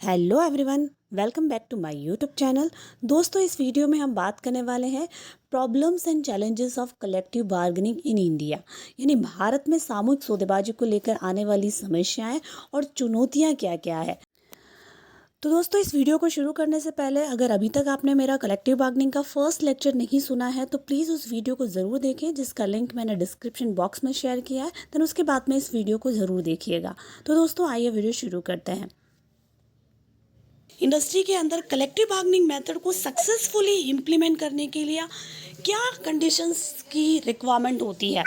Hello everyone, welcome back to my YouTube channel. दोस्तों, इस video में हम बात करने वाले हैं problems and challenges of collective bargaining in India, यानी भारत में सामूहिक सौदेबाजी को लेकर आने वाली समस्याएं और चुनौतियां क्या क्या है। तो दोस्तों, इस वीडियो को शुरू करने से पहले अगर अभी तक आपने मेरा कलेक्टिव बार्गेनिंग का फर्स्ट लेक्चर नहीं सुना है तो प्लीज़ उस वीडियो को ज़रूर देखें, जिसका लिंक मैंने डिस्क्रिप्शन बॉक्स में शेयर किया है। देन उसके बाद में इस वीडियो को ज़रूर देखिएगा। तो दोस्तों, आइए वीडियो शुरू करते हैं। इंडस्ट्री के अंदर कलेक्टिव बार्गेनिंग मेथड को सक्सेसफुली इम्प्लीमेंट करने के लिए क्या कंडीशंस की रिक्वायरमेंट होती है,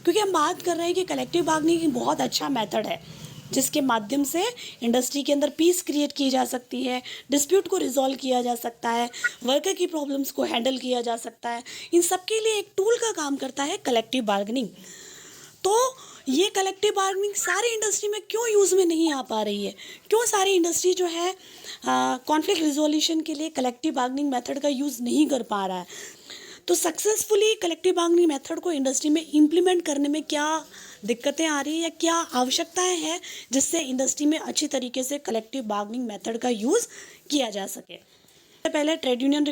क्योंकि हम बात कर रहे हैं कि कलेक्टिव बार्गेनिंग एक बहुत अच्छा मेथड है जिसके माध्यम से इंडस्ट्री के अंदर पीस क्रिएट की जा सकती है, डिस्प्यूट को रिजॉल्व किया जा सकता है, वर्कर की प्रॉब्लम्स को हैंडल किया जा सकता है। इन सब के लिए एक टूल का काम करता है कलेक्टिव बार्गेनिंग। तो ये कलेक्टिव बार्गेनिंग सारी इंडस्ट्री में क्यों यूज़ में नहीं आ पा रही है, क्यों सारी इंडस्ट्री जो है कॉन्फ्लिक्ट रिजोल्यूशन के लिए कलेक्टिव बार्गेनिंग मेथड का यूज़ नहीं कर पा रहा है। तो सक्सेसफुली कलेक्टिव बार्गेनिंग मेथड को इंडस्ट्री में इम्प्लीमेंट करने में क्या दिक्कतें आ रही है या क्या आवश्यकताएं हैं जिससे इंडस्ट्री में अच्छी तरीके से कलेक्टिव बार्गेनिंग मेथड का यूज़ किया जा सके। पहले ट्रेड यूनियन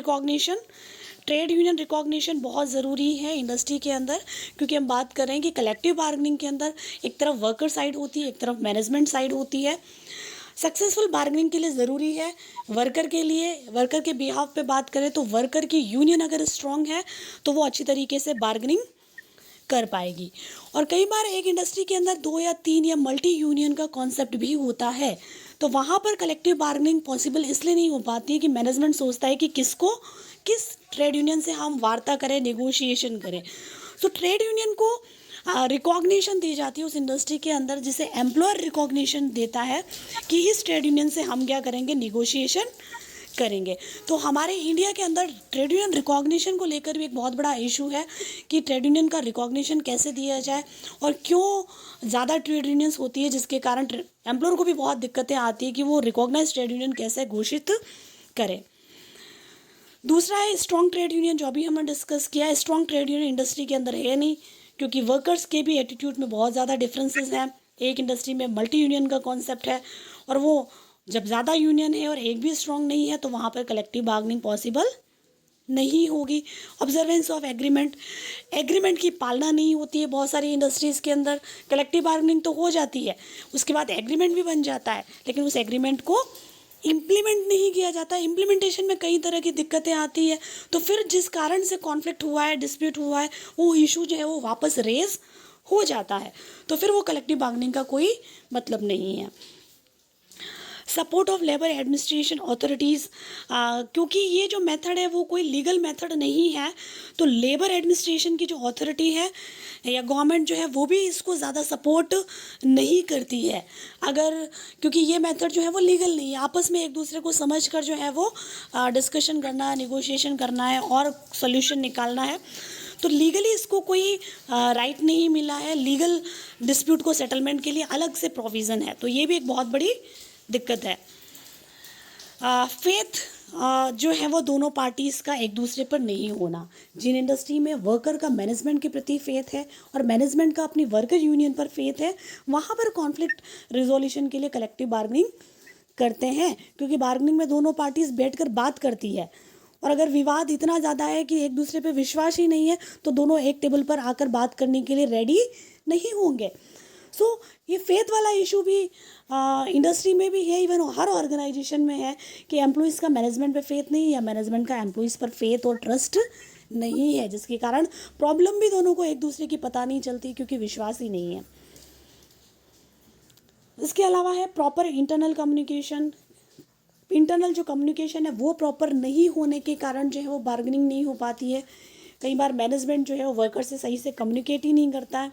रिकॉग्निशन बहुत ज़रूरी है इंडस्ट्री के अंदर, क्योंकि हम बात कर रहे हैं कि कलेक्टिव बार्गेनिंग के अंदर एक तरफ वर्कर साइड होती है, एक तरफ मैनेजमेंट साइड होती है। सक्सेसफुल बार्गेनिंग के लिए ज़रूरी है वर्कर के बिहाफ पे बात करें तो वर्कर की यूनियन अगर स्ट्रांग है तो वो अच्छी तरीके से बार्गेनिंग कर पाएगी। और कई बार एक इंडस्ट्री के अंदर 2 या 3 या मल्टी यूनियन का कॉन्सेप्ट भी होता है, तो वहाँ पर कलेक्टिव बार्गेनिंग पॉसिबल इसलिए नहीं हो पाती है कि मैनेजमेंट सोचता है कि किस ट्रेड यूनियन से हम वार्ता करें, नेगोशिएशन करें। तो ट्रेड यूनियन को रिकॉग्निशन दी जाती है उस इंडस्ट्री के अंदर, जिसे एम्प्लॉयर रिकॉग्निशन देता है कि इस ट्रेड यूनियन से हम क्या करेंगे, नेगोशिएशन करेंगे। तो हमारे इंडिया के अंदर ट्रेड यूनियन रिकॉग्निशन को लेकर भी एक बहुत बड़ा इशू है कि ट्रेड यूनियन का रिकॉग्निशन कैसे दिया जाए और क्यों ज़्यादा ट्रेड यूनियंस होती है, जिसके कारण एम्प्लॉयर को भी बहुत दिक्कतें आती है कि वो रिकॉग्नाइज ट्रेड यूनियन कैसे घोषित करें। दूसरा है स्ट्रॉन्ग ट्रेड यूनियन, जो अभी हमने डिस्कस किया है। स्ट्रॉन्ग ट्रेड यूनियन इंडस्ट्री के अंदर है नहीं, क्योंकि वर्कर्स के भी एटीट्यूड में बहुत ज़्यादा डिफरेंसेस हैं। एक इंडस्ट्री में मल्टी यूनियन का कॉन्सेप्ट है, और वो जब ज़्यादा यूनियन है और एक भी स्ट्रॉन्ग नहीं है तो वहाँ पर कलेक्टिव बार्गेनिंग पॉसिबल नहीं होगी। ऑब्जर्वेंस ऑफ एग्रीमेंट की पालना नहीं होती है बहुत सारी इंडस्ट्रीज़ के अंदर। कलेक्टिव बार्गेनिंग तो हो जाती है, उसके बाद एग्रीमेंट भी बन जाता है, लेकिन उस एग्रीमेंट को इम्प्लीमेंट नहीं किया जाता। इम्प्लीमेंटेशन में कई तरह की दिक्कतें आती है, तो फिर जिस कारण से कॉन्फ्लिक्ट हुआ है, डिस्प्यूट हुआ है, वो इशू जो है वो वापस रेज हो जाता है, तो फिर वो कलेक्टिव बार्गेनिंग का कोई मतलब नहीं है। Support of labour administration authorities, क्योंकि ये जो मेथड है वो कोई लीगल मेथड नहीं है, तो लेबर एडमिनिस्ट्रेशन की जो अथॉरिटी है या गवर्नमेंट जो है वो भी इसको ज़्यादा सपोर्ट नहीं करती है, क्योंकि ये मेथड जो है वो लीगल नहीं है। आपस में एक दूसरे को समझ कर जो है वो डिस्कशन करना है, निगोशिएशन करना है और सोल्यूशन निकालना है। तो लीगली इसको कोई राइट नहीं मिला है। लीगल डिस्प्यूट को सेटलमेंट के लिए अलग से प्रोविज़न है, तो ये भी एक बहुत बड़ी दिक्कत है। फेथ जो है वो दोनों पार्टीज़ का एक दूसरे पर नहीं होना। जिन इंडस्ट्री में वर्कर का मैनेजमेंट के प्रति फेथ है और मैनेजमेंट का अपनी वर्कर यूनियन पर फेथ है, वहाँ पर कॉन्फ्लिक्ट रिजोल्यूशन के लिए कलेक्टिव बार्गेनिंग करते हैं, क्योंकि बार्गेनिंग में दोनों पार्टीज़ बैठकर बात करती है। और अगर विवाद इतना ज़्यादा है कि एक दूसरे पे विश्वास ही नहीं है तो दोनों एक टेबल पर आकर बात करने के लिए रेडी नहीं होंगे। सो ये फेथ वाला इशू भी इंडस्ट्री में भी है, इवन हर ऑर्गेनाइजेशन में है कि एम्प्लॉइज़ का मैनेजमेंट पे फेथ नहीं या मैनेजमेंट का एम्प्लॉइज़ पर फेथ और ट्रस्ट नहीं है, जिसके कारण प्रॉब्लम भी दोनों को एक दूसरे की पता नहीं चलती, क्योंकि विश्वास ही नहीं है। इसके अलावा है प्रॉपर इंटरनल जो कम्युनिकेशन है वो प्रॉपर नहीं होने के कारण जो है वो बार्गेनिंग नहीं हो पाती है। कई बार मैनेजमेंट जो है वो वर्कर से सही से कम्युनिकेट ही नहीं करता है।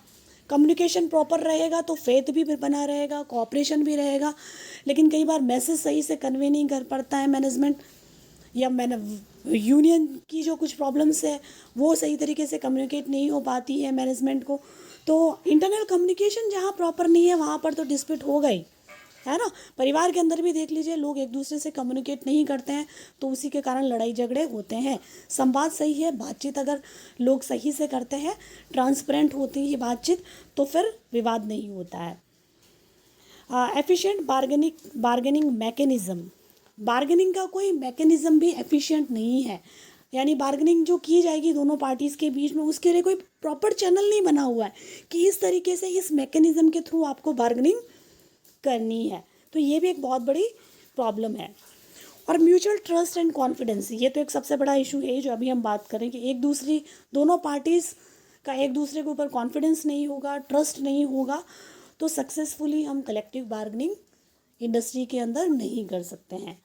कम्युनिकेशन प्रॉपर रहेगा तो फेथ भी बना रहेगा, कोऑपरेशन भी रहेगा, लेकिन कई बार मैसेज सही से कन्वे नहीं कर पाता है मैनेजमेंट, या यूनियन की जो कुछ प्रॉब्लम्स है वो सही तरीके से कम्युनिकेट नहीं हो पाती है मैनेजमेंट को। तो इंटरनल कम्युनिकेशन जहाँ प्रॉपर नहीं है वहाँ पर तो डिस्प्यूट होगा ही, है ना। परिवार के अंदर भी देख लीजिए, लोग एक दूसरे से कम्युनिकेट नहीं करते हैं तो उसी के कारण लड़ाई झगड़े होते हैं। संवाद सही है, बातचीत अगर लोग सही से करते हैं, ट्रांसपेरेंट होती है बातचीत, तो फिर विवाद नहीं होता है। एफिशिएंट बार्गेनिंग मैकेनिज़्म, बार्गेनिंग का कोई मैकेनिज़्म भी एफिशिएंट नहीं है, यानी बार्गेनिंग जो की जाएगी दोनों पार्टीज़ के बीच में उसके लिए कोई प्रॉपर चैनल नहीं बना हुआ है कि इस तरीके से इस मैकेनिज़्म के थ्रू आपको बार्गेनिंग करनी है। तो ये भी एक बहुत बड़ी प्रॉब्लम है। और म्यूचुअल ट्रस्ट एंड कॉन्फिडेंस, ये तो एक सबसे बड़ा इशू है जो अभी हम बात करें कि एक दूसरी दोनों पार्टीज़ का एक दूसरे के ऊपर कॉन्फिडेंस नहीं होगा, ट्रस्ट नहीं होगा, तो सक्सेसफुली हम कलेक्टिव बार्गेनिंग इंडस्ट्री के अंदर नहीं कर सकते हैं।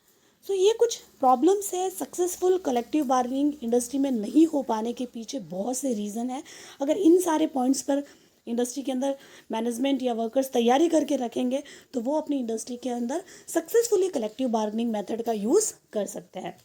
सो ये कुछ प्रॉब्लम्स है सक्सेसफुल कलेक्टिव बार्गेनिंग इंडस्ट्री में नहीं हो पाने के पीछे बहुत से रीज़न है। अगर इन सारे पॉइंट्स पर इंडस्ट्री के अंदर मैनेजमेंट या वर्कर्स तैयारी करके रखेंगे तो वो अपनी इंडस्ट्री के अंदर सक्सेसफुली कलेक्टिव बार्गेनिंग मेथड का यूज़ कर सकते हैं।